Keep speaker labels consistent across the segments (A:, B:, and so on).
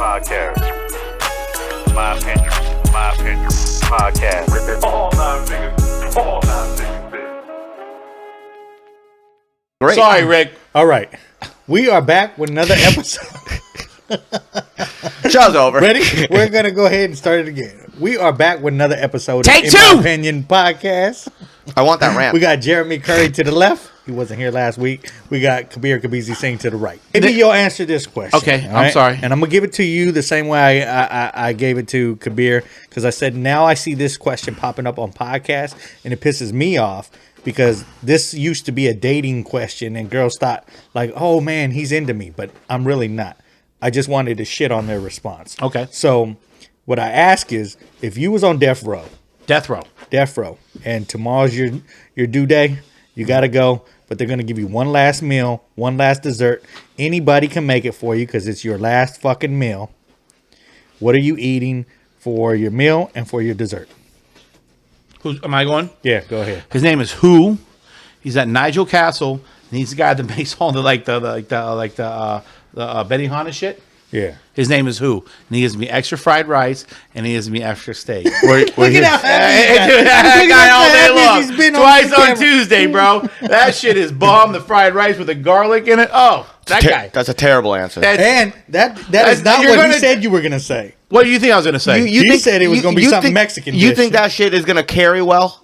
A: Podcast. My opinion. Podcast. All nine niggas.
B: Great.
C: Sorry, Rick.
D: All right. We are back with another episode.
B: Show's over.
D: Ready? We're going to go ahead and start it again. We are back with another episode
C: Take
D: of
C: two!
D: In My Opinion Podcast.
B: I want that rant.
D: We got Jeremy Curry to the left. He wasn't here last week. We got Kabir Singh to the right. Maybe you'll answer this question.
C: Okay,
D: all
C: I'm sorry.
D: And I'm going to give it to you the same way I gave it to Kabir, because I said, now I see this question popping up on podcasts, and it pisses me off, because this used to be a dating question, and girls thought, like, oh, man, he's into me, but I'm really not. I just wanted to shit on their response.
C: Okay.
D: So what I ask is, if you was on death row, and tomorrow's your due day, you got to go, but they're going to give you one last meal, one last dessert. Anybody can make it for you because it's your last fucking meal. What are you eating for your meal and for your dessert?
C: Am I going?
D: Yeah, go ahead.
C: His name is Who. He's at Nigel Castle, and he's the guy that makes all the Benihana shit.
D: Yeah.
C: His name is Who, and he gives me extra fried rice, and he gives me extra steak.
D: Look at how
C: That guy all day
D: he's been
C: long. Twice
D: the
C: on
D: camera.
C: Tuesday, bro. That shit is bomb. The fried rice with the garlic in it. Oh, that guy.
B: That's a terrible answer.
D: And that is not
C: You're
D: what
C: gonna-
D: you said you were going to say.
C: What do you think I was going to say?
D: You said it was gonna be something Mexican
B: You
D: dish.
B: think that shit is gonna carry well?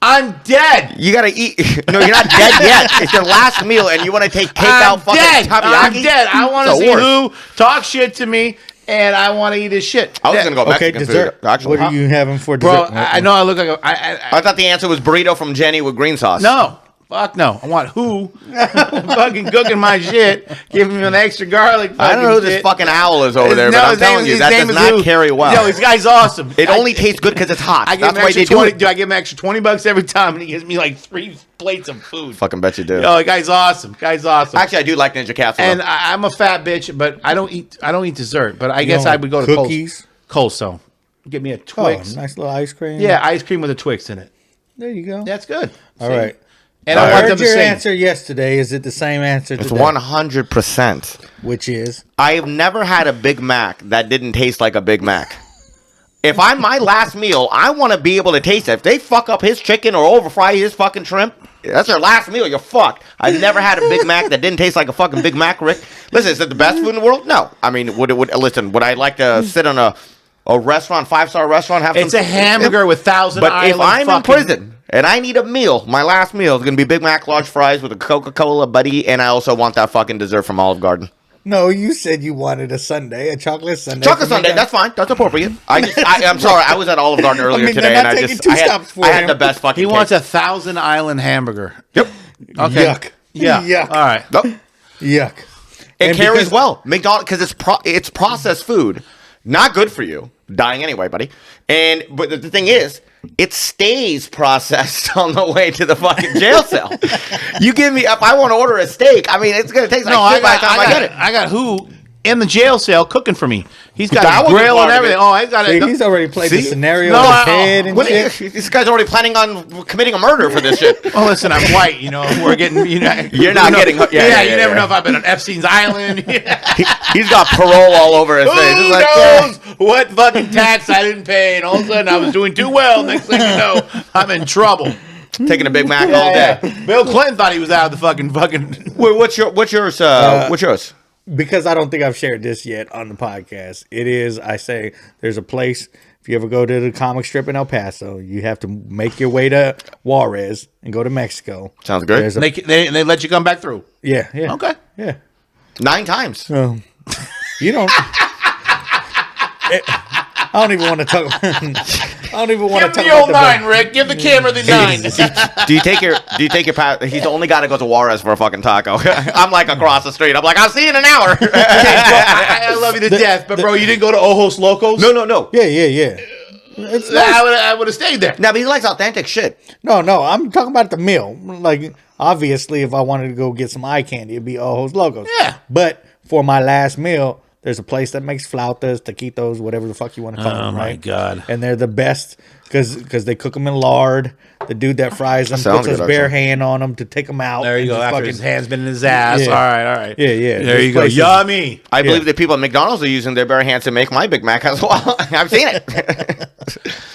C: I'm dead.
B: You gotta eat. No, you're not dead yet. It's your last meal, and you want to take
C: I'm
B: takeout fucking
C: dead.
B: takoyaki.
C: I'm dead. I want to
B: It's the
C: see
B: worst.
C: Who talk shit to me, and I want to eat his shit.
B: I was gonna go
D: Okay,
B: Mexican
D: dessert.
B: food. Actually,
D: What are you having for
C: Bro,
D: dessert?
C: I know I look like
B: I thought the answer was burrito from Jenny with green sauce.
C: No. Fuck no. I want Who fucking cooking my shit, giving me an extra garlic.
B: I don't know who this
C: shit.
B: fucking owl is over there,
C: No,
B: but I'm
C: his name-
B: telling you,
C: his
B: that
C: name
B: does
C: is
B: not
C: Who.
B: carry well.
C: Yo, this guy's awesome.
B: It only tastes good because it's hot.
C: I give him
B: That's why
C: extra
B: they do
C: 20.
B: it.
C: Do I give him extra $20 every time, and he gives me like 3 plates of food.
B: Fucking bet you do.
C: Yo, the guy's awesome.
B: Actually, I do like Ninja Castle.
C: And I'm a fat bitch, but I don't eat dessert. But I guess
D: don't
C: I would go to
D: cookies?
C: Cold Stone. Give me a
D: Oh,
C: Twix.
D: nice little ice cream.
C: Yeah, ice cream with a Twix in it.
D: There you go.
C: That's good.
D: All
C: See?
D: right.
C: And
D: I
C: I want
D: heard
C: them to
D: your
C: sing.
D: answer yesterday. Is it the same answer
B: it's
D: today?
B: 100%.
D: Which is?
B: I have never had a Big Mac that didn't taste like a Big Mac. If I'm my last meal, I want to be able to taste it. If they fuck up his chicken or overfry his fucking shrimp, that's your last meal. You're fucked. I've never had a Big Mac that didn't taste like a fucking Big Mac, Rick. Listen, is it the best food in the world? No. I mean, would I like to sit on a restaurant, 5-star restaurant, have
C: It's
B: some
C: a hamburger with Thousand
B: But
C: Island
B: if I'm in
C: fucking-
B: prison and I need a meal, my last meal is going to be Big Mac large fries with a Coca-Cola, buddy, and I also want that fucking dessert from Olive Garden.
D: No, you said you wanted a sundae, a chocolate sundae.
B: Chocolate sundae, that's fine. That's appropriate. I'm sorry. I was at Olive Garden earlier
D: they're
B: today,
D: not
B: and I
D: taking
B: just
D: two stops for
B: I had
D: him.
B: the best fucking.
C: He wants
B: cake.
C: a Thousand Island hamburger.
B: Yep.
C: Okay.
D: Yuck.
C: Yeah.
D: Yuck.
C: All right.
B: Nope.
D: Yuck.
B: It
D: And
B: carries
D: because-
B: well. McDonald's because it's processed food, not good for you. Dying anyway, buddy. But the thing is, it stays processed on the way to the fucking jail cell. You give me if I want to order a steak, I mean it's gonna taste like shit by the time I get it.
C: I got Who in the jail cell cooking for me. He's got
B: That
C: a
B: was a
C: grill
B: part
C: and
B: of
C: everything.
B: it.
C: Oh, I got
D: See,
C: it.
D: he's already played the
B: See?
D: scenario
C: No,
D: in his
C: I-
D: head and
B: What
D: shit.
B: this guy's already planning on committing a murder for this shit.
C: Oh, listen, I'm white. You know, we're getting. You know,
B: You're not getting.
C: Yeah, you never know if I've been on Epstein's Island.
B: He's got parole all over his face.
C: Who
B: It's like,
C: knows what fucking tax I didn't pay? And all of a sudden, I was doing too well. Next thing you know, I'm in trouble.
B: taking a Big Mac all day.
C: Bill Clinton thought he was out of the fucking.
B: Wait, what's yours? What's yours?
D: Because I don't think I've shared this yet on the podcast. It is, I say, there's a place, if you ever go to the comic strip in El Paso, you have to make your way to Juarez and go to Mexico.
B: Sounds good.
D: There's a,
C: They let you come back through.
D: yeah.
C: Okay.
D: Yeah.
B: 9 times.
D: You don't. I don't even want to talk. I don't even want to
C: Give
D: talk
C: him the old
D: about
C: 9, Rick. Give the camera the 9.
B: Do you take your pass? He's only got to go to Juarez for a fucking taco. I'm like across the street. I'm like, I'll see you in an hour.
C: I love you to death, but bro, you didn't go to Ojos Locos?
B: No.
D: Yeah. It's nice.
C: I would have stayed there.
B: No, but he likes authentic shit.
D: No. I'm talking about the meal. Like, obviously, if I wanted to go get some eye candy, it'd be Ojos Locos.
C: Yeah.
D: But for my last meal, there's a place that makes flautas, taquitos, whatever the fuck you want to call them,
C: Oh, my
D: right?
C: God.
D: And they're the best because they cook them in lard. The dude that fries them
B: Sounds
D: puts his
B: good,
D: bare
B: actually.
D: hand on them to take them out.
C: There you go.
D: and just
C: After his hand's been in his ass.
D: Yeah.
C: All right.
D: Yeah.
C: There
D: There's
C: you go.
D: places-
C: Yummy.
B: I believe that people at McDonald's are using their bare hands to make my Big Mac as well. I've seen it.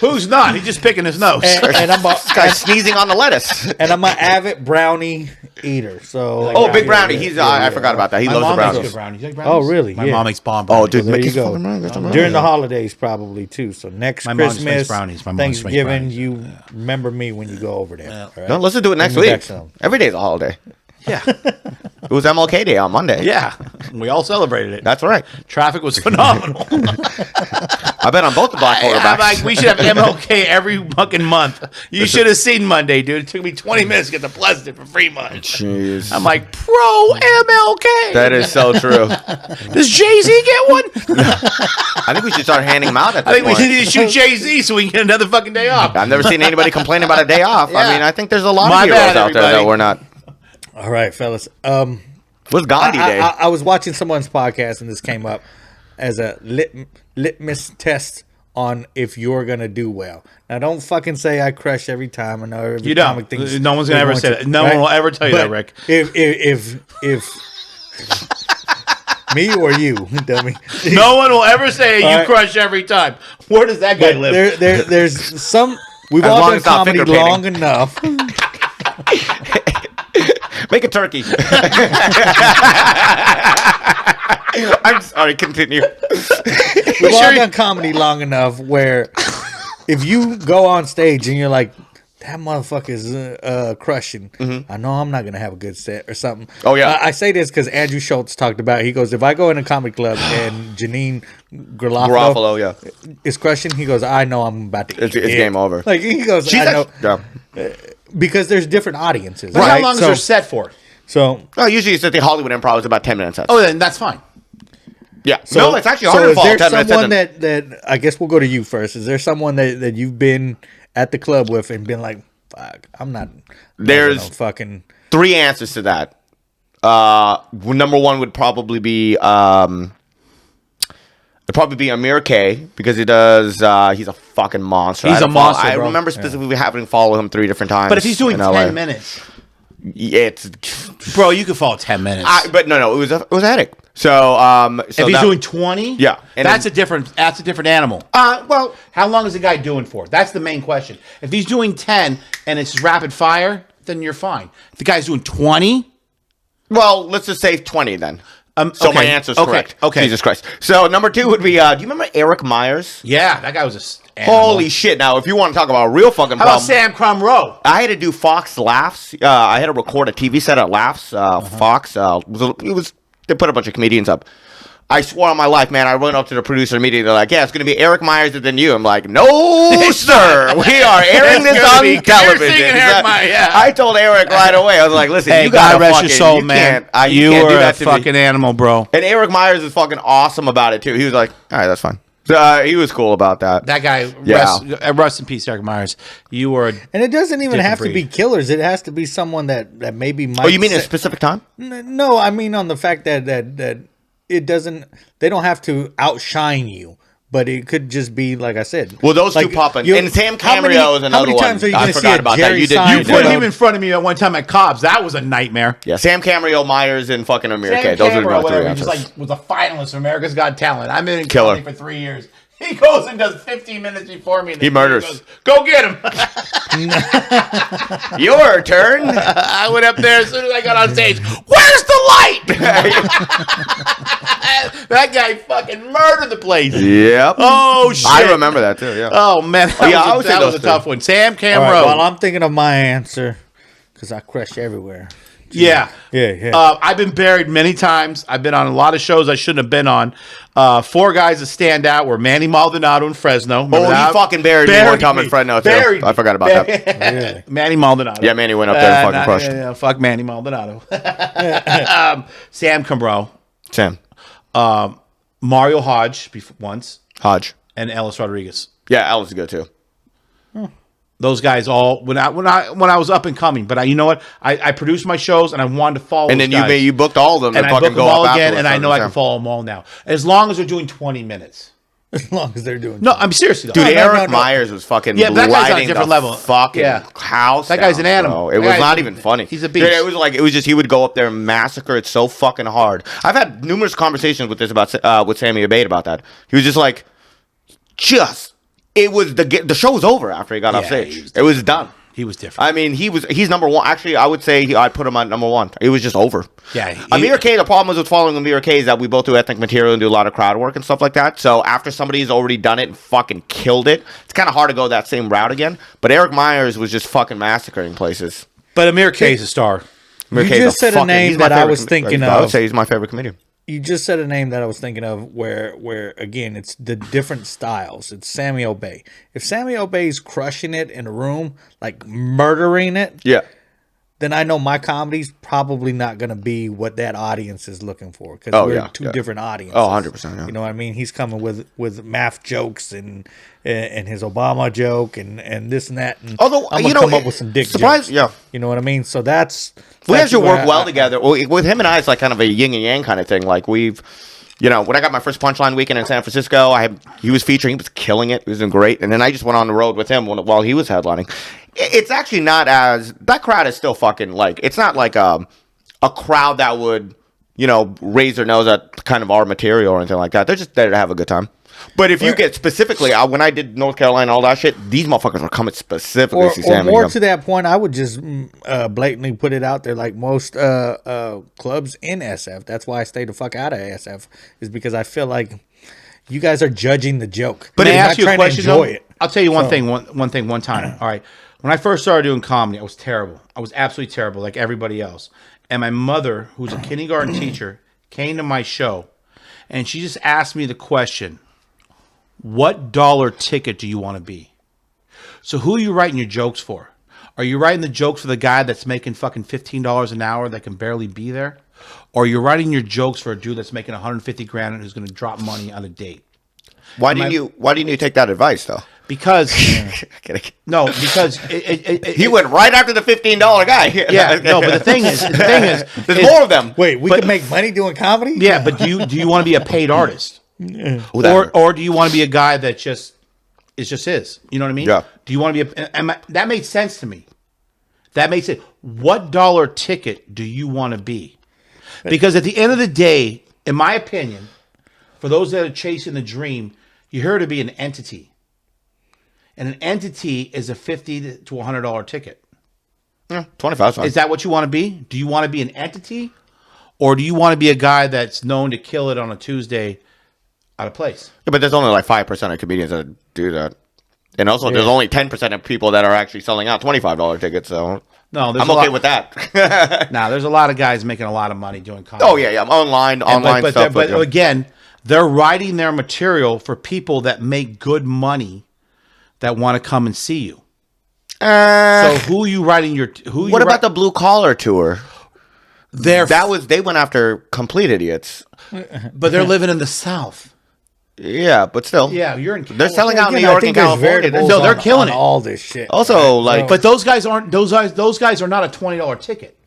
C: Who's not? He's just picking his nose.
D: And I'm
B: This guy's sneezing on the lettuce.
D: an avid brownie eater. So
B: Oh, Big Brownie. He's I forgot about that. He
C: My
B: loves the
C: mom makes
B: brownies.
C: good brownies. You like brownies?
D: Oh, really?
C: My
D: Yeah.
C: mom makes bomb
B: Oh,
C: brownies.
B: dude,
D: there
B: make
D: you
B: his
D: go.
B: fucking brownies. That's
D: During the holidays, probably too. So next
C: My mom just makes
D: Christmas,
C: brownies. My mom just makes
D: Thanksgiving,
C: brownies.
D: you remember me when you go over there. all right?
B: No, let's do it next
D: Bring me
B: week.
D: back some.
B: Every day's a holiday.
C: Yeah.
B: It was MLK Day on Monday.
C: Yeah. We all celebrated it.
B: That's right.
C: Traffic was phenomenal.
B: I bet on both the black
C: I'm
B: quarterbacks.
C: like, we should have MLK every fucking month. You should have seen Monday, dude. It took me 20 minutes to get to Pleasanton for free lunch.
B: Jeez.
C: I'm like, pro MLK.
B: That is so true.
C: Does Jay-Z get one?
B: I think we should start handing them out at this
C: I think we
B: point.
C: need to shoot Jay-Z so we can get another fucking day off.
B: I've never seen anybody complain about a day off. I
C: Yeah.
B: mean, I think there's a lot
C: My
B: of heroes
C: bad,
B: out there that
C: everybody.
B: we're not.
D: All right, fellas.
B: What's Gandhi Day?
D: I was watching someone's podcast and this came up as a litmus test on if you're gonna do well. Now, don't fucking say I crush every time. I know every
C: You
D: comic
C: don't.
D: thinks
C: No one's gonna
D: they
C: ever
D: want
C: say
D: to,
C: that. No one will ever tell you
D: But
C: that, Rick.
D: If me or you, dummy.
C: No one will ever say you
D: All right.
C: crush every time. Where does that guy live?
D: There's some. We've
B: As
D: all
B: long
D: done
B: as it's not
D: comedy
B: finger painting.
D: long enough.
B: Make a turkey. I'm sorry, continue.
D: We've all done comedy long enough where if you go on stage and you're like, that motherfucker's crushing, I know I'm not going to have a good set or something.
B: Oh, yeah.
D: I say this because Andrew Schultz talked about it. He goes, if I go in a comedy club and Janine
B: Garofalo, yeah.
D: is crushing, he goes, I know I'm about to
B: It's
D: eat it.
B: game over.
D: Like, he goes,
B: She's
D: I know.
B: yeah.
D: Because there's different audiences.
C: But
D: Right?
C: how long is
D: so,
C: your set for?
D: So,
B: No, usually it's at the Hollywood Improv. It's about 10 minutes.
C: Oh, then that's fine.
B: Yeah.
D: So,
B: no, it's actually harder to
D: is
B: follow
D: there
B: 10 minutes.
D: someone that I guess we'll go to you first. Is there someone that you've been at the club with and been like, fuck, I'm not
B: There's
D: gonna fucking
B: 3 answers to that. Number one would probably be Amir K because he does. He's a fucking monster.
C: He's a monster,
B: I
C: bro.
B: remember specifically having to follow him 3 different times.
C: But if he's doing
B: in LA.
C: 10 minutes,
B: it's.
C: bro, you could follow 10 minutes.
B: But no, it was a headache. So,
C: if he's doing 20,
B: Yeah, and
C: that's a different animal.
B: well,
C: How long is the guy doing for? That's the main question. If he's doing 10 and it's rapid fire, then you're fine. If the guy's doing 20,
B: let's just say 20 then. So my
C: okay,
B: answer's
C: okay,
B: correct.
C: okay.
B: Jesus Christ. So number 2 would be. Do you remember Eric Myers?
C: yeah, that guy was a animal.
B: Holy shit! Now, if you want to talk about a real fucking
C: How about
B: problem,
C: Sam Crumrow?
B: I had to do Fox Laughs. I had to record a TV set at Laughs. Fox. They put a bunch of comedians up. I swore on my life, man. I went up to the producer immediately. They're like, "Yeah, it's going to be Eric Myers and then you." I'm like, "No, sir. We are airing
C: It's
B: this
C: gonna
B: on
C: be Kabir
B: television."
C: Singh and Eric Myers, yeah.
B: I told Eric right away. I was like, "Listen,
C: Hey,
B: you got
C: God
B: to
C: rest
B: fucking,
C: your soul,
B: you
C: man.
B: Can't,
C: You
B: can't do
C: were a
B: that to me."
C: fucking animal, bro.
B: And Eric Myers is fucking awesome about it too. He was like, "All right, that's fine." So, he was cool about that.
C: That guy,
B: Yeah.
C: rest in peace, Eric Myers. You were.
D: and it doesn't even
C: Different
D: have to
C: breed.
D: be killers. It has to be someone that maybe might.
B: Oh, you mean in a
D: say-
B: specific time?
D: No, I mean on the fact that it doesn't. They don't have to outshine you, but it could just be like I said.
B: Well, those two
D: like,
B: pop in.
D: you-
B: And Sam
D: how many-
B: Cameo is another
D: How many times
B: one.
D: are you
B: I
D: going to see
B: forgot
D: a
B: about that.
D: Jerry
B: You did-
C: You
D: Seinfeld?
C: put him in front of me at one time at Cobb's. That was a nightmare.
B: Yeah, Sam Cameo, Myers, and fucking Amir K.
C: Sam
B: Those are
C: Cameron,
B: my 3
C: whatever, he
B: answers.
C: just like was a finalist for America's Got Talent. I've been in
B: Killer.
C: comedy for 3 years. He goes and does 15 minutes before me. And
B: He murders.
C: Goes, go get him.
B: Your turn.
C: I went up there as soon as I got on stage. Where's the light? That guy fucking murdered the place.
B: Yep.
C: Oh shit!
B: I remember that too. Yeah.
C: Oh man, that
B: yeah, I would
C: was,
B: say
C: that was
B: those
C: a tough
B: two.
C: one. Sam
D: All
C: Cam
D: right,
C: Rowe.
D: well, I'm thinking of my answer because I crush everywhere.
C: Yeah.
D: Yeah.
C: I've been buried many times. I've been on a lot of shows I shouldn't have been on. 4 guys that stand out were Manny Maldonado in Fresno. Remember
B: Oh,
C: that?
B: he fucking buried me one time in Fresno, too.
C: Buried
B: I forgot about that.
D: Really?
C: Manny Maldonado.
B: Yeah, Manny went up there and fucking crushed.
C: Yeah, fuck Manny Maldonado. Sam Cambro,
B: Sam.
C: Mario Hodge once,
B: Hodge.
C: and Ellis Rodriguez.
B: Yeah, Ellis is good too.
C: Those guys all when I was up and coming. But you know what? I produced my shows and I wanted to follow.
B: And
C: those
B: then
C: guys.
B: you booked all of them
C: and
B: and
C: I
B: fucking
C: book them
B: go
C: all
B: up
C: again,
B: afterwards.
C: and I know I can
B: Sam.
C: follow them all now. As long as they're doing 20 minutes.
D: as long as they're doing.
C: No, I'm seriously though.
B: Dude,
C: No,
B: Eric Myers was fucking
C: Yeah, that guy's on a
B: lighting
C: different
B: the
C: level.
B: fucking
C: Yeah.
B: house.
C: That guy's an
B: down,
C: animal.
B: bro. It
C: That
B: was
C: guy's-
B: not even funny.
C: he's a beast.
B: Dude, it was just he would go up there and massacre it so fucking hard. I've had numerous conversations with this about with Sammy Abate about that. He was just like, it was the show was over after he got off stage. It was done.
C: He was different.
B: I mean, he's number one. Actually, I would say I'd put him on number one. It was just over.
C: Yeah,
B: Amir K. The problem was with following Amir K. is that we both do ethnic material and do a lot of crowd work and stuff like that. So after somebody's already done it and fucking killed it, it's kind of hard to go that same route again. But Eric Myers was just fucking massacring places.
C: But Amir K is a star.
B: Amir
D: You
B: K. is
D: just said a name
B: he's my
D: that I
B: favorite
D: was thinking
B: I would
D: of.
B: say he's my favorite comedian.
D: You just said a name that I was thinking of where again, it's the different styles. It's Sammy Obey. If Sammy Obey's crushing it in a room, like murdering it,
B: Yeah.
D: then I know my comedy's probably not going to be what that audience is looking for. Because we're two different audiences.
B: Oh, 100%. Yeah.
D: You know what I mean? He's coming with math jokes and his Obama joke and this and that. And
B: Although,
D: I'm
B: you
D: going
B: know,
D: to come up with some dick jokes.
B: yeah.
D: You know what I mean? So that's...
B: We actually
D: where
B: work well
D: I-
B: together. With him and I, it's like kind of a yin and yang kind of thing. Like we've, when I got my first Punchline weekend in San Francisco, he was featuring. He was killing it. He was doing great. And then I just went on the road with him while he was headlining. It's actually not as that crowd is still fucking like. It's not like a crowd that would raise their nose at kind of our material or anything like that. They're just there to have a good time. But if you get specifically, when I did North Carolina, all that shit, these motherfuckers were coming specifically to see
D: or
B: Sammy.
D: more to that point, I would just blatantly put it out there like most clubs in SF. That's why I stay the fuck out of SF, is because I feel like you guys are judging the joke.
C: But
D: You're
C: may I
D: not
C: ask you a
D: trying to
C: question?
D: enjoy
C: Though?
D: it.
C: I'll tell you one thing. One thing. One time. All right. When I first started doing comedy, I was terrible. I was absolutely terrible, like everybody else. And my mother, who's a kindergarten teacher, came to my show, and she just asked me the question, what dollar ticket do you want to be? So who are you writing your jokes for? Are you writing the jokes for the guy that's making fucking $15 an hour that can barely be there? Or are you writing your jokes for a dude that's making 150 grand and who's going to drop money on a date?
B: Why didn't you take that advice though?
C: Because no, because
B: He went right after the $15 guy.
C: yeah, no, but the thing is,
B: there's more of them.
D: Wait, we can make money doing comedy?
C: yeah, but do you want to be a paid artist?
B: That-
C: Or do you want to be a guy that just is? You know what I mean?
B: Yeah.
C: Do you want to be that made sense to me. That makes it. What dollar ticket do you want to be? Because at the end of the day, in my opinion, for those that are chasing the dream, you're here to be an entity. And an entity is a $50 to $100 ticket.
B: Yeah, 25 is fine.
C: Is that what you want to be? Do you want to be an entity? Or do you want to be a guy that's known to kill it on a Tuesday out of place?
B: Yeah, but there's only like 5% of comedians that do that. And also, there's only 10% of people that are actually selling out $25 tickets. So
C: No,
B: I'm okay with that.
C: Now, there's a lot of guys making a lot of money doing comedy.
B: Oh, yeah. Online
C: but
B: stuff.
C: But again, they're writing their material for people that make good money that want to come and see you. So who are you writing your...
B: What about the blue collar tour?
C: They
B: went after complete idiots.
C: But they're living in the South.
B: Yeah, but still.
C: Yeah, you're in...
B: They're selling out in New
D: Again, I
B: York
D: think
B: and
D: there's
B: California.
D: variables
C: No, they're
D: on-
C: killing
D: on
C: it.
D: all this shit.
B: Also, like...
C: But those guys aren't... Those guys are not a $20 ticket.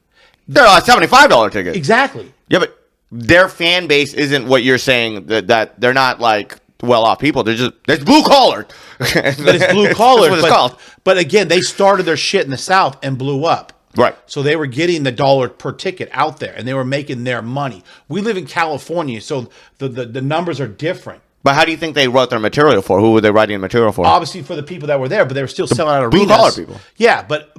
B: They're a $75 ticket.
C: Exactly.
B: Yeah, but their fan base isn't what you're saying, that they're not like well-off people. They're just... There's blue collar.
C: But it's blue collar.
B: That's what it's called.
C: But again, they started their shit in the South and blew up.
B: Right.
C: So they were getting the dollar per ticket out there, and they were making their money. We live in California, so the numbers are different.
B: But how do you think they wrote their material for? Who were they writing the material for?
C: Obviously for the people that were there, but they were still selling out
B: blue
C: arenas.
B: collar people.
C: Yeah, but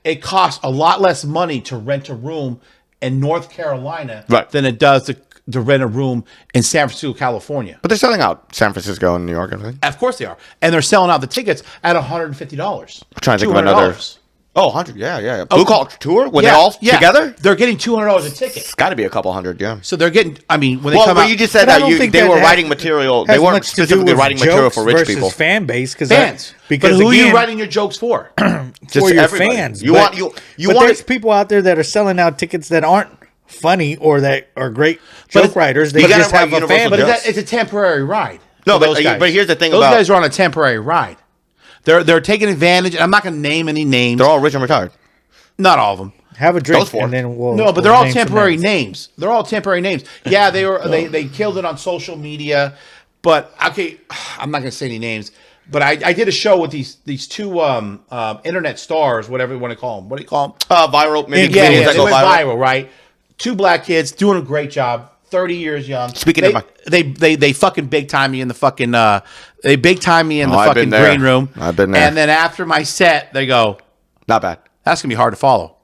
C: it costs a lot less money to rent a room in North Carolina than it does to rent a room in San Francisco, California.
B: But they're selling out San Francisco and New York and everything.
C: Of course they are. And they're selling out the tickets at $150.
B: I'm trying to think of another. Oh, 100. Yeah. Blue collar tour? When
C: Yeah,
B: they're all
C: yeah.
B: together?
C: They're getting $200 a ticket.
B: It's got to be a couple hundred, yeah.
C: So they're getting, I mean, when they
B: Well,
C: come
B: but
C: out.
B: you just said
D: But I
B: that
D: don't think
B: they
D: that
B: were
D: has-
B: writing material. They
D: has
B: weren't
D: much to do
B: specifically
D: with
B: writing material for rich
D: jokes
B: people.
D: versus fan base,
C: fans.
D: because
C: But who are you
D: again,
C: writing your jokes for?
B: Just
D: for your
B: everybody.
D: fans.
B: You
D: but,
B: want
D: but there's people out there that are selling out tickets that aren't funny or that are great joke writers. They
B: you gotta
D: just
B: write
D: have a
B: universal
D: fan
B: jokes.
D: base.
C: But it's a temporary ride.
B: No,
C: for
B: but-
C: those guys.
B: but here's the thing
C: those
B: about-
C: guys are on a temporary ride. They're taking advantage. And I'm not going to name any names.
B: They're all rich and retired.
C: Not all of them.
D: Have a drink
B: Those four.
D: and then we'll.
C: No, but
D: we'll
C: they're all
D: name some
C: temporary
D: names.
C: names. They're all temporary names. Yeah, they killed it on social media. But okay, I'm not gonna say any names. But I did a show with these two internet stars, whatever you want to call them. What do you call them?
B: Viral. Maybe
C: Yeah,
B: comedians that
C: they
B: go
C: went
B: viral.
C: viral, right? Two black kids doing a great job. 30 years young.
B: Speaking
C: they,
B: of
C: they fucking big time me in the fucking they big time me in the
B: I've been
C: fucking
B: there.
C: green room.
B: I've been there.
C: And then after my set, they go,
B: Not bad.
C: "That's gonna be hard to follow."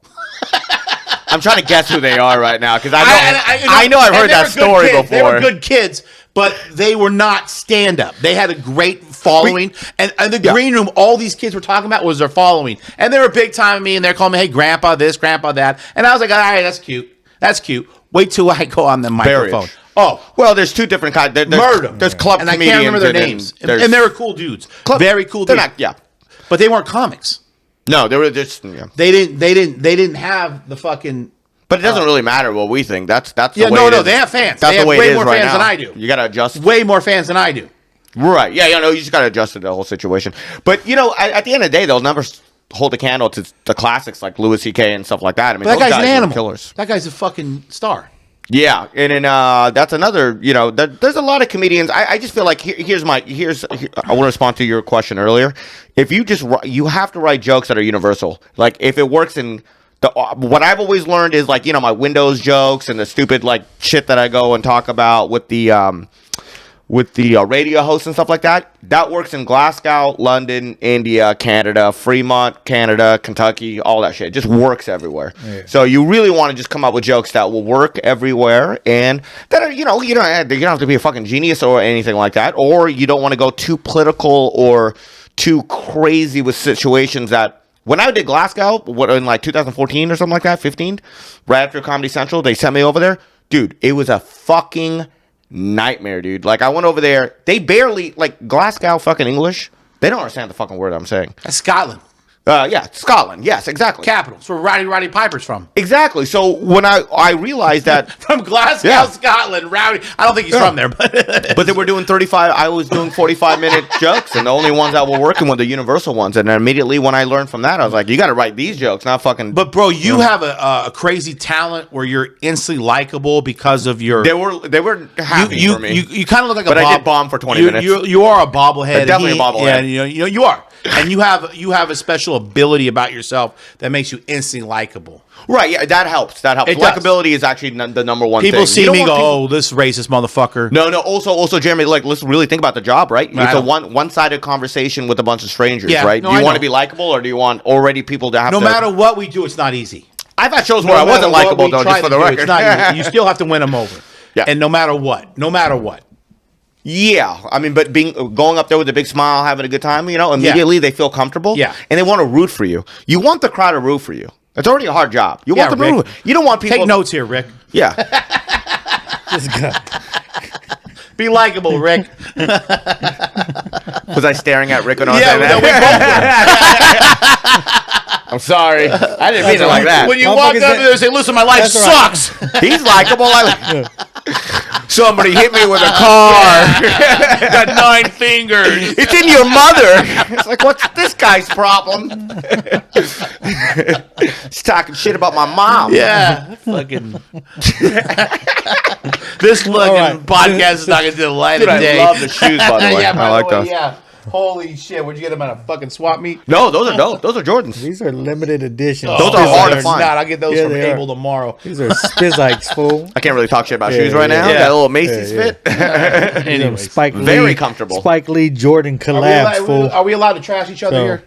B: I'm trying to guess who they are right now because I know I've
C: and
B: heard
C: they
B: that
C: were good
B: story
C: kids.
B: before.
C: They were good kids, but they were not stand up. They had a great following, and the green room, all these kids were talking about was their following, and they were big time me, and they're calling me, "Hey, grandpa, this, grandpa, that," and I was like, "All right, that's cute, that's cute." Wait till I go on the microphone.
B: Marriage.
C: Oh,
B: Well, there's two different kinds.
C: murder.
B: There's club
C: and I
B: comedians.
C: can't remember their
B: and
C: names,
B: there's
C: and they were cool dudes, very cool
B: They're
C: dudes.
B: not. Yeah.
C: But they weren't comics.
B: No, they were just. Yeah.
C: They didn't have the fucking.
B: But it doesn't really matter what we think. That's the
C: Yeah,
B: way
C: no,
B: it
C: no,
B: is.
C: they have fans.
B: That's
C: They
B: the
C: have
B: way
C: way
B: it is
C: more
B: right
C: fans
B: now.
C: than I do.
B: You gotta adjust.
C: Way more fans than I do.
B: Right. Yeah. You know, you just gotta adjust to the whole situation. But you know, at the end of the day, they'll never hold a candle to the classics like Louis C.K. and stuff like that. I mean,
C: But that
B: those
C: guy's an
B: guys were
C: animal.
B: killers.
C: That guy's a fucking star.
B: Yeah, and then that's another. You know, there's a lot of comedians. I just feel like I want to respond to your question earlier. If you have to write jokes that are universal. Like if it works in what I've always learned is like my Windows jokes and the stupid like shit that I go and talk about with the radio hosts and stuff like that. That works in Glasgow, London, India, Canada, Fremont, Canada, Kentucky, all that shit. It just works everywhere. Yeah. So you really want to just come up with jokes that will work everywhere and that are, you don't have to be a fucking genius or anything like that. Or you don't want to go too political or too crazy with situations that. When I did Glasgow, in like 2014 or something like that, 15, right after Comedy Central, they sent me over there. Dude, it was a fucking nightmare, dude. Like, I went over there. They barely, like, Glasgow fucking English. They don't understand the fucking word I'm saying.
C: That's Scotland.
B: Yeah, Scotland. Yes, exactly.
C: Capital. That's where Roddy Piper's from.
B: Exactly. So when I realized that.
C: From Glasgow,
B: Yeah.
C: Scotland. Rowdy. I don't think he's from there, but.
B: But they were doing 35. I was doing 45-minute jokes, and the only ones that were working were the universal ones. And then immediately when I learned from that, I was like, you got to write these jokes, not fucking.
C: But bro, you have a crazy talent where you're instantly likable because of your.
B: They were happy for me.
C: You kind of look like
B: But
C: a.
B: I did bomb for 20 minutes.
C: You are a bobblehead.
B: Definitely a bobblehead.
C: Yeah, you are, and you have a special ability about yourself that makes you instantly likable.
B: Right, yeah, that helps.
C: It does.
B: Likability is actually the number one thing.
C: People see
B: You don't
C: me
B: want
C: go,
B: people-
C: "Oh, this racist motherfucker."
B: No. Also, Jeremy, like, let's really think about the job, right?
C: I
B: It's a
C: know.
B: one-sided conversation with a bunch of strangers,
C: Yeah,
B: right?
C: no,
B: Do you
C: I
B: want
C: know.
B: to be likable, or do you want already people to have
C: No
B: to...
C: matter what we do, it's not easy.
B: I've had shows where I
C: No matter
B: wasn't
C: what
B: likable,
C: we
B: though,
C: try
B: just for
C: to
B: the
C: do,
B: record.
C: it's not easy. You still have to win them over.
B: Yeah.
C: And no matter what.
B: Yeah, I mean, but going up there with a big smile, having a good time, immediately they feel comfortable.
C: Yeah.
B: And they want to root for you. You want the crowd to root for you. It's already a hard job. You want them to root. You don't want people...
C: Take notes here, Rick.
B: Yeah.
D: This guy.
C: Be likable, Rick.
B: Was I staring at Rick when I was
C: Yeah,
B: saying
C: no,
B: that? I'm sorry. I didn't mean it like that.
C: When you walk up there and say, "Listen, my life sucks."
B: He's likable. Somebody hit me with a car.
C: Got 9 fingers.
B: It's in your mother. It's like, what's this guy's problem? He's talking shit about my mom.
C: Yeah, fucking. This fucking
D: right.
C: podcast is not gonna do the light
B: Dude,
C: of
B: I
C: day.
B: love the shoes, by the way.
C: Yeah,
B: I like those.
C: Yeah. Holy shit! Where'd you get them at a fucking swap meet?
B: No, those are dope. Those are Jordans.
D: These are limited edition.
B: Those are hard to
C: they're
B: find.
C: Not. I'll get those
D: Yeah,
C: from
D: they are.
C: Able tomorrow.
D: These are Spizikes, fool.
B: I can't really talk shit about
D: Yeah,
B: shoes right
D: yeah.
B: now.
C: Yeah.
B: Got a little Macy's
D: Yeah,
B: fit.
C: Anyways.
D: Spike
B: Very
D: Lee,
B: comfortable.
D: Spike Lee Jordan collabs, fool.
C: Are we allowed to trash each other
D: So,
C: here?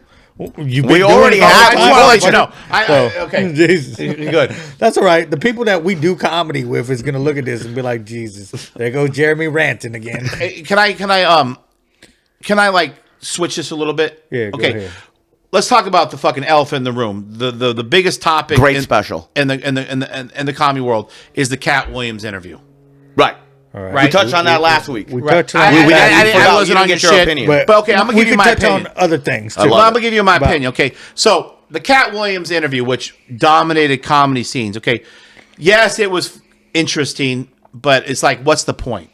D: You've
B: We
D: been
B: already
D: doing it
B: have.
C: I
D: all
C: just
D: the
C: want to
D: time,
C: let you know.
D: So,
C: Okay.
D: Jesus.
C: You're good.
D: That's all right. The people that we do comedy with is gonna look at this and be like, Jesus, there goes Jeremy ranting again.
C: Hey, can I like switch this a little bit?
D: Yeah, go
C: Okay.
D: ahead.
C: Let's talk about the fucking elephant in the room. The biggest topic.
B: Great special.
C: in the comedy world is the Katt Williams interview.
B: Right.
D: All right.
C: Right.
B: We touched on that last week.
D: We
C: Right.
D: touched on
C: I
B: forgot.
C: wasn't
B: You
C: on
B: didn't
C: your
B: get your
C: shit.
B: opinion.
C: But okay, I'm gonna
D: we
C: give you
D: can
C: my
D: touch
C: opinion.
D: on other things too.
B: love
C: Well, I'm
B: it.
C: gonna give you my
D: But-
C: opinion. Okay, so the Katt Williams interview, which dominated comedy scenes. Okay, yes, it was interesting, but it's like, what's the point?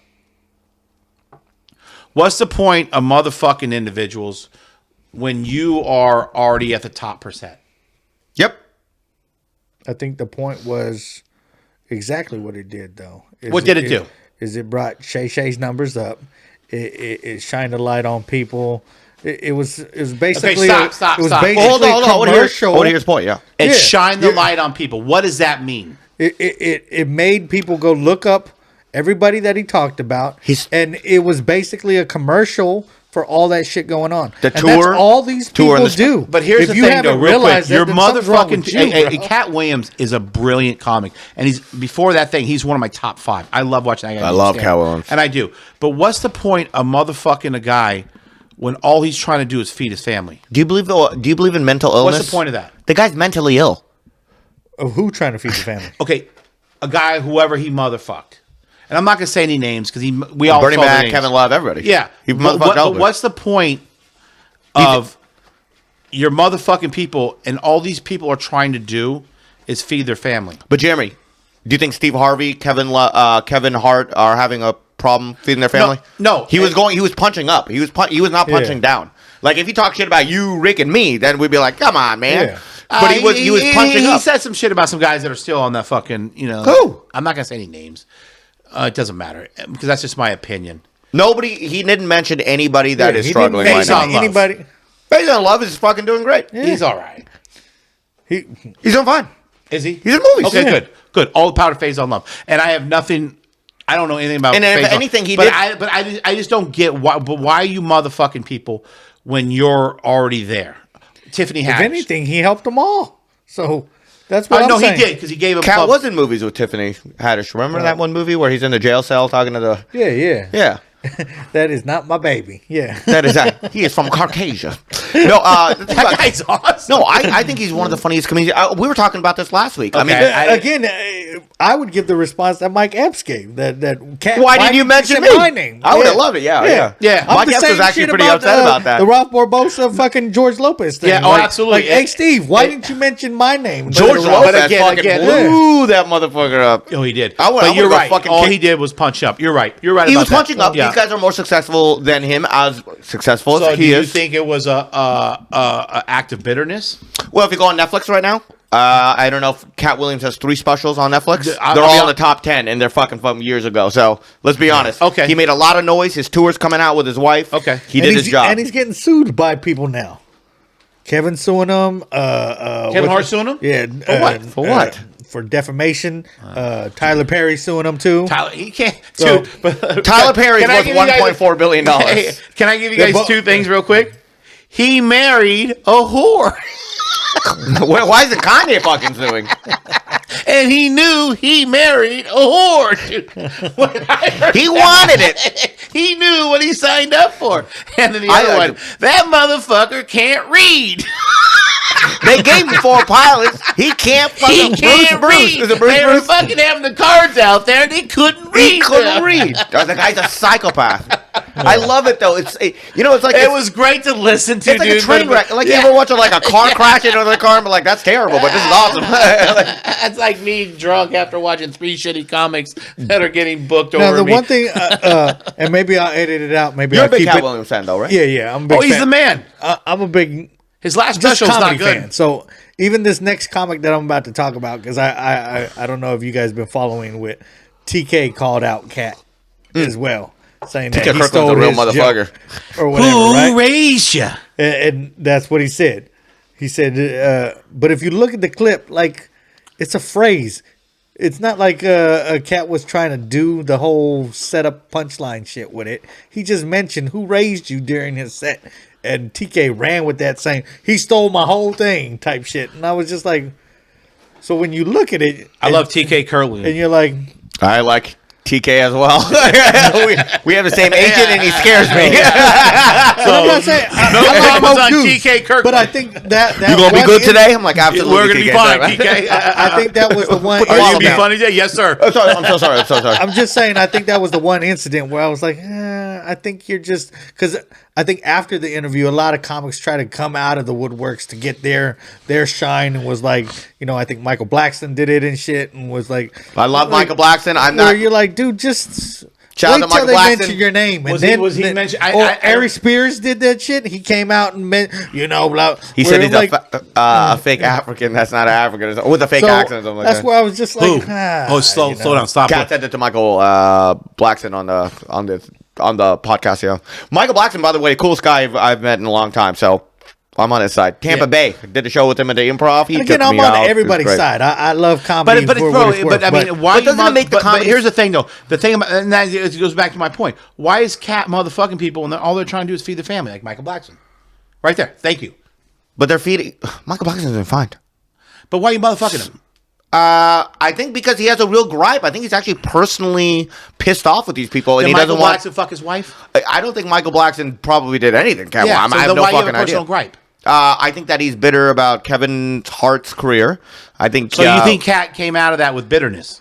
C: What's the point of motherfucking individuals when you are already at the top percent?
B: Yep.
D: I think the point was exactly what it did, though.
C: What did it do?
D: Is it brought Shay Shay's numbers up. It shined a light on people. It was basically
C: stop.
D: It was
C: Hold
D: basically
B: Hold on.
D: a commercial.
B: Hold on, here's the point. Yeah.
C: It
D: Yeah.
C: shined the light on people. What does that mean?
D: It made people go look up everybody that he talked about, and it was basically a commercial for all that shit going on.
B: The
D: And
B: tour-
D: that's all these
B: tour
D: people
B: and the-
D: do.
C: But here's
D: if
C: the
D: you
C: thing,
D: haven't
C: though, real quick.
D: realized
C: Your
D: that, then something's wrong with you, bro.
C: Katt Williams is a brilliant comic, and he's before that thing. He's one of my top 5. I love watching that guy.
B: I love
C: stand.
B: Katt Williams.
C: and I do. But what's the point of motherfucking a guy when all he's trying to do is feed his family?
B: Do you believe in mental illness?
C: What's the point of that?
B: The guy's mentally ill.
D: Of who trying to feed the family?
C: Okay, a guy, whoever he motherfucked, and I'm not gonna say any names because we all
B: Bernie
C: saw the
B: Mac,
C: names.
B: Kevin Love, everybody.
C: Yeah,
B: He
C: but
B: motherfucked Elvis.
C: what's the point of your motherfucking people and all these people are trying to do is feed their family?
B: But Jeremy, do you think Steve Harvey, Kevin Hart are having a problem feeding their family?
C: No.
B: He was punching up. He was not punching down. Like if he talked shit about you, Rick, and me, then we'd be like, "Come on, man."
D: Yeah.
B: But he was punching up.
C: He said some shit about some guys that are still on that fucking,
B: Who?
C: I'm not gonna say any names. It doesn't matter because that's just my opinion.
B: He didn't mention anybody that is
D: He
B: struggling
D: didn't
B: right
D: mention
B: now.
D: anybody.
B: Based on Love is fucking doing great.
C: He's all right.
D: He,
B: He's doing fine.
C: Is he?
B: He's in movies.
C: Okay,
B: Yeah.
C: good. All the power to Phase on Love, and I have nothing. I don't know anything about.
B: And if
C: Phase on-
B: anything, he
C: but
B: did-
C: I just don't get why. But why are you motherfucking people when you're already there? Tiffany Haddish.
D: if anything, he helped them all. So that's what I'm
C: no,
D: saying.
C: he did because he gave him.
B: Cat was in movies with Tiffany Haddish. Remember that one movie where he's in the jail cell talking to the...
D: Yeah.
B: Yeah.
D: That is not my baby. Yeah.
B: That is that. He is from Caucasia. No,
C: That guy's awesome.
B: No, I think he's one of the funniest comedians. We were talking about this last week. I mean,
D: Again, I would give the response that Mike Epps gave. That Cat.
B: why didn't you mention me?
D: my name?
B: I would have loved it. Yeah.
D: I'm
B: Mike
D: the
B: Epps
D: same
B: was actually
D: shit
B: pretty upset about that.
D: The Ralph Barbosa fucking George Lopez thing.
C: Yeah, absolutely.
D: Like, hey, Steve, why didn't you mention my name?
B: George
D: But
B: Lopez
C: again,
B: fucking
C: again,
B: blew that motherfucker up.
C: Oh, he did.
B: I would-
C: but
B: I
C: you're
B: would've
C: right.
B: fucking
C: All
B: kicked-
C: he did was punch up. You're right. You're right.
B: He
C: about
B: was punching
C: that.
B: up. These guys are more successful than him, as successful
C: So
B: as
C: do
B: he
C: you
B: is.
C: think it was a act of bitterness?
B: Well, if you go on Netflix right now, I don't know if Katt Williams has 3 specials on Netflix.
C: I'll
B: They're
C: be
B: all in
C: hon-
B: the top 10, and they're fucking from years ago. So let's be honest.
C: Okay.
B: He made a lot of noise. His tour's coming out with his wife.
C: Okay.
B: He
D: and
B: did his job.
D: and he's getting sued by people now. Kevin suing him.
C: Kevin Hart suing him?
D: Yeah.
C: For what?
B: For what?
D: For defamation. Tyler Perry suing him too.
C: Tyler, he can't.
D: So-
C: Dude, but,
B: Tyler Perry's
C: Can I
B: worth
C: give you guys-
B: $1.4 billion.
C: Hey, can I give you guys
D: but-
C: 2 things real quick? He married a whore,
B: Why isn't Kanye fucking suing?
C: and he knew he married a whore. Dude. When I heard
B: He
C: that,
B: wanted it.
C: He knew what he signed up for. And then the
B: I
C: other
B: like
C: one, that motherfucker can't read.
B: They gave him 4 pilots. He can't fucking
C: He can't read.
B: Is it Bruce
C: They were
B: Bruce?
C: fucking having the cards out there, and he couldn't read.
B: He couldn't
C: them.
B: read. The guy's a psychopath. I love it though. It's it's like
C: It was great to listen to,
B: it's like
C: dude.
B: a train
C: but-
B: wreck. Like
C: Yeah.
B: you ever watch a car crash into another car and be like, "That's terrible," but this is awesome. Like,
C: That's like me drunk after watching 3 shitty comics that are getting booked
D: Now
C: over
D: the
C: me.
D: one thing, and maybe I'll edit it out. Maybe
B: you're
D: I'll
B: a big
D: keep
B: Katt
D: it.
B: Williams fan though, right?
D: Yeah, I'm a big.
C: Oh, he's
D: fan.
C: the man.
D: I'm a big
C: His last
D: just
C: special's not
D: comedy
C: good.
D: fan. So even this next comic that I'm about to talk about, because I don't know if you guys been following with TK called out Cat as well, saying that
B: TK
D: he
B: Kirkland's
D: stole
B: a real
D: his
B: motherfucker.
D: joke or whatever,
C: Who
D: right?
C: raised you?
D: And that's what he said. He said, but if you look at the clip, like it's a phrase. It's not like a Cat was trying to do the whole setup punchline shit with it. He just mentioned who raised you during his set. And TK ran with that saying, he stole my whole thing type shit. And I was just like, so when you look at it.
C: I love TK Curley.
D: And you're like,
B: I like TK as well. we have the same agent, and he scares me.
D: but I'm not saying.
C: No
D: I like
C: comments
D: both
C: on
D: dudes,
C: TK Kirkland.
D: But I think that
B: You gonna be
D: one
B: good
D: in-
B: today? I'm like, absolutely.
C: We're gonna be
B: TK.
C: fine, TK.
D: I think that was the one.
B: Put the
C: Are you
B: ball
C: gonna be
B: down.
C: funny today? Yes, sir.
B: I'm sorry. I'm so sorry. I'm so sorry.
D: I'm just saying, I think that was the one incident where I was like, I think you're just because I think after the interview, a lot of comics try to come out of the woodworks to get their shine, and was like, I think Michael Blackson did it and shit, and was like,
B: I love Michael Blackson. I'm
D: where
B: not.
D: you're like, dude, just
B: Shout out
D: wait
B: to
D: till
B: Michael
D: they
B: Blackson.
D: mention your name.
C: Was
D: and
C: he mentioned?
D: Ari Spears did that shit. He came out and blah.
B: He
D: where
B: said he's
D: like,
B: a fake African. That's not an African. With a fake
D: so
B: accent or something like
D: that's
B: that.
D: where I was just like,
C: Who? Slow down, stop.
B: Cat said it to Michael Blackson on the podcast. Yeah, Michael Blackson, by the way, coolest guy I've met in a long time. So I'm on his side. Tampa Bay did a show with him at the Improv. He
D: Again,
B: took
D: I'm
B: me
D: on
B: out.
D: everybody's side. I love comedy.
C: But I mean, why
B: but doesn't it make the
C: but
B: comedy-
C: here's the thing, though. The thing about, and that it goes back to my point. Why is Cat motherfucking people, and all they're trying to do is feed the family, like Michael Blackson? Right there. Thank you.
B: But they're feeding. Michael Blackson's been fine.
C: But why are you motherfucking him?
B: I think because he has a real gripe. I think he's actually personally pissed off with these people, and
C: Did
B: he
C: Michael
B: doesn't want.
C: Blackson fuck his wife?
B: I don't think Michael Blackson probably did anything. Kevin.
C: Yeah.
B: I
C: So
B: have
C: then
B: no
C: why you have
B: fucking
C: a personal
B: idea.
C: gripe?
B: I think that he's bitter about Kevin Hart's career. I think.
C: So you think Cat came out of that with bitterness?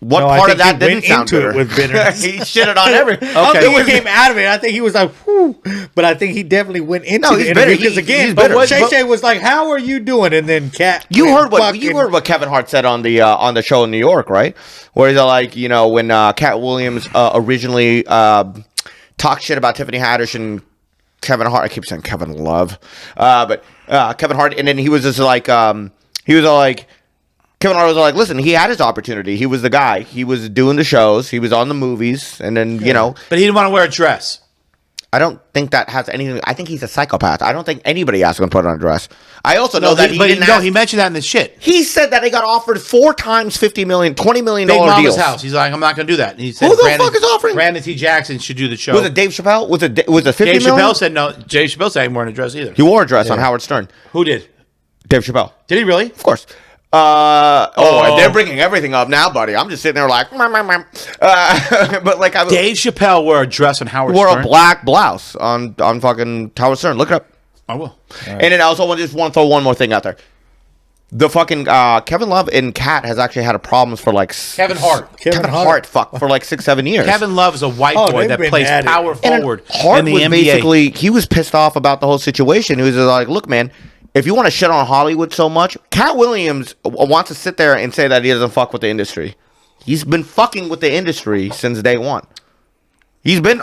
B: What
D: No,
B: part
D: I
B: of
D: think
B: that
D: he
B: didn't
D: went
B: sound
D: into
B: bitter?
D: it with bitterness.
B: He shitted on everything.
D: I don't
C: Okay.
D: think he came out of it. I think he was like, whew. But I think he definitely went into
B: No,
D: the
B: he's
D: interview
B: bitter.
D: because
B: He's
D: again,
B: bitter.
D: Shay Shay was like, "How are you doing?" And then Cat,
B: You
D: went
B: heard what
D: fucking-
B: Kevin Hart said on the show in New York, right? Where he's like, you know, when Katt Williams originally talked shit about Tiffany Haddish and Kevin Hart. I keep saying Kevin Love, but Kevin Hart, and then he was just like, he was all like. Kevin Hart was like, listen, he had his opportunity. He was the guy. He was doing the shows. He was on the movies. And then, you know.
C: But he didn't want to wear a dress.
B: I don't think that has anything. I think he's a psychopath. I don't think anybody asked him to put on a dress. I also know that he didn't ask.
C: He mentioned that in the shit.
B: He said that he got offered 4 times $50 million, $20 million
C: Big Mama's
B: deals.
C: house. He's like, I'm not going to do that. And he said,
B: Who the fuck is offering?
C: Brandon T. Jackson should do the show.
B: Was it Dave Chappelle? Was it $50
C: Dave
B: million?
C: Chappelle said no. Dave Chappelle said I ain't wearing a dress either.
B: He wore a dress on Howard Stern.
C: Who did?
B: Dave Chappelle.
C: Did he really?
B: Of course. They're bringing everything up now, buddy. I'm just sitting there like, but like I
C: Dave Chappelle wore a dress on Howard
B: wore
C: Stern.
B: a black blouse on fucking Howard Stern. Look it up.
C: I will.
B: And then I also just want to throw one more thing out there. The fucking Kevin Love and Kat has actually had a problems for like
C: Kevin Hart.
B: Kevin Hart, for like 6-7 years.
C: Kevin Love is a white
D: Oh,
C: boy
D: they've
C: that
D: been
C: plays
D: at it.
C: power
B: And then
C: forward
B: Hart
C: in the
B: was
C: NBA.
B: basically he was pissed off about the whole situation. He was just like, look, man, if you want to shit on Hollywood so much, Katt Williams wants to sit there and say that he doesn't fuck with the industry. He's been fucking with the industry since day one. He's been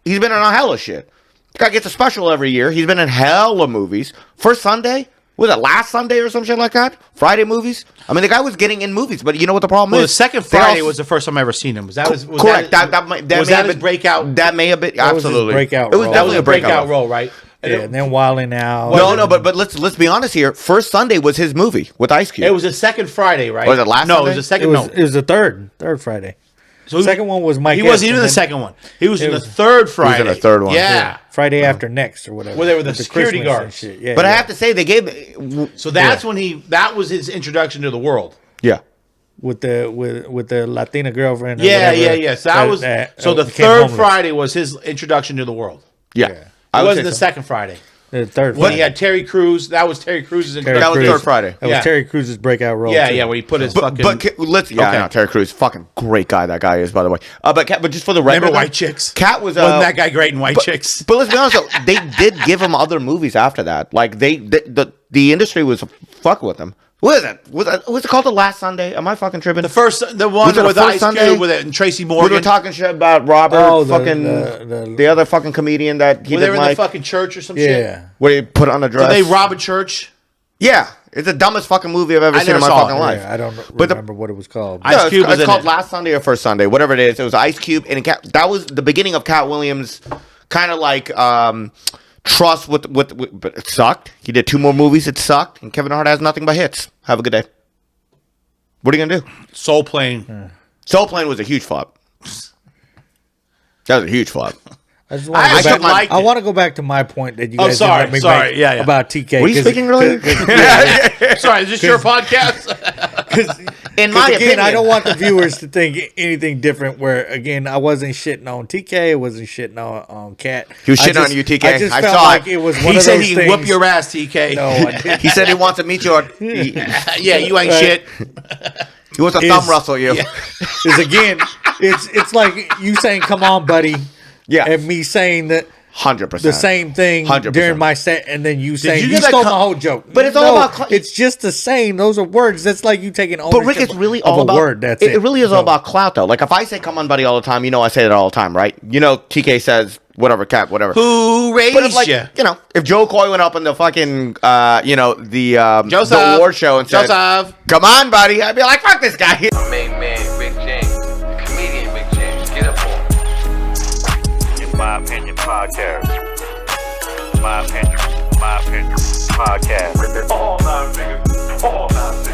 B: in a hella shit. The guy gets a special every year. He's been in hella movies. First Sunday? Was it last Sunday or some shit like that? Friday movies? I mean, the guy was getting in movies, but you know what the problem
C: Well, the
B: is?
C: second
B: They
C: Friday
B: all-
C: was the first time I ever seen him. Was that
B: correct. That may
C: was
B: have
C: his
B: been-
C: breakout?
B: That may have been
D: was his
B: absolutely
D: breakout
B: It was
D: role.
C: That was
B: definitely
C: a
B: a breakout
C: role, right?
D: Yeah, and then Wilding Out.
B: No, but let's be honest here. First Sunday was his movie with Ice Cube.
C: It was the second Friday, right?
B: Was it last
C: No,
B: Sunday?
C: it was the second.
D: It was the third Friday.
C: So
D: Second one was Mike.
C: He wasn't
D: Epps,
C: even
D: and
C: the
D: then
C: second one. He was in the
D: was-
C: third Friday.
B: the third one.
C: Yeah.
D: Friday after next or whatever.
C: Where they were the
D: With
C: security
D: Christmas and
C: guards.
D: shit. Yeah,
B: But I
D: yeah.
B: have to say they gave
C: So that's when that was his introduction to the world.
B: yeah.
D: with the Latina girlfriend. or
C: Yeah,
D: whatever
C: yeah. So that was so the
D: became
C: third
D: homeless.
C: Friday was his introduction to the world.
B: Yeah.
C: It
B: I would
C: wasn't
B: say
C: the
B: so.
C: second Friday.
D: The third
C: When
D: Friday.
C: he had Terry Crews, that was Terry Cruz's introduction.
B: That was
D: Crews.
B: third Friday.
D: That
C: Yeah.
D: was Terry Crews' breakout role.
C: Yeah,
D: too.
C: yeah, where he put his
B: But
C: fucking.
B: let's
C: Okay.
B: I know Terry Crews, fucking great guy that guy is, by the way. But just for the record,
C: Remember White Chicks?
B: Cat was
C: Wasn't that guy great in White Chicks?
B: But let's be honest, though, they did give him other movies after that. Like the industry was fucking with him. What is it? Was it called The Last Sunday? Am I fucking tripping?
C: The one
B: Was it the
C: with
B: first
C: Ice
B: Sunday?
C: Cube with it and Tracy
B: we were
C: Morgan.
B: talking shit about Robert,
D: Oh,
B: the other fucking comedian that he
C: Were they
B: didn't
C: in the
B: like.
C: fucking church or some
D: Yeah.
C: shit?
B: Where he put on a dress.
C: Did they rob a church?
B: Yeah, it's the dumbest fucking movie I've ever
C: I
B: seen in
C: never
B: my
C: saw
B: fucking
C: it.
B: life.
D: Yeah, I don't
B: But the-
D: remember what it was called.
C: Ice
B: No,
C: Cube was
B: it's
C: in
B: called
C: it.
B: Last Sunday or First Sunday, whatever it is. It was Ice Cube, and that was the beginning of Katt Williams' kind of like trust with. But it sucked. He did 2 more movies. It sucked, and Kevin Hart has nothing but hits. Have a good day. What are you gonna do?
C: Soul Plane.
B: Soul Plane was a huge flop. That was a huge flop.
D: I just
C: I
D: want to
C: actually
D: go back.
C: liked
D: I
C: it.
D: want to go back to my point that you
C: Oh,
D: guys
C: sorry,
D: didn't let me
C: sorry.
D: make
C: Yeah, yeah.
D: about TK.
B: Were you speaking earlier?
C: Sorry, is this your podcast?
B: In my
D: again,
B: opinion,
D: I don't want the viewers to think anything different. Where again, I wasn't shitting on TK, I wasn't shitting on Cat.
B: He was shitting on you, TK.
D: I just
B: I
D: felt
B: saw
D: like
B: it.
D: it was one
C: He
D: of
C: said
D: those
C: he'd
D: things.
C: whoop your ass, TK.
D: No, I didn't.
B: he said he wants to meet you.
C: Yeah, you ain't shit.
B: He wants to
D: Is-
B: thumb wrestle you.
D: Is again, it's like you saying "Come on, buddy,"
B: Yeah,
D: and me saying that
B: 100%.
D: the same thing
B: 100%.
D: during my set, and then you saying
C: you
D: you
C: get that
D: stole
C: com-
D: my whole joke.
B: But it's all about
D: it's just the same. Those are words. That's like you taking ownership.
B: But Rick, it's really
D: of
B: all
D: a
B: about
D: word. That's
B: it really is all about clout, though. Like if I say "come on, buddy" all the time, you know I say it all the time, right? You know, TK says whatever, Cap, whatever.
C: Who raised
B: But if, like,
C: you?
B: you know, if Joe Coy went up in the fucking, the
C: Joseph.
B: award show and said,
C: Joseph.
B: "Come on, buddy," I'd be like, "Fuck this guy."
A: Main man, Rick James. Comedian Rick James. Get up on. My opinion podcast. My opinion podcast. All nine niggas. All nine niggas.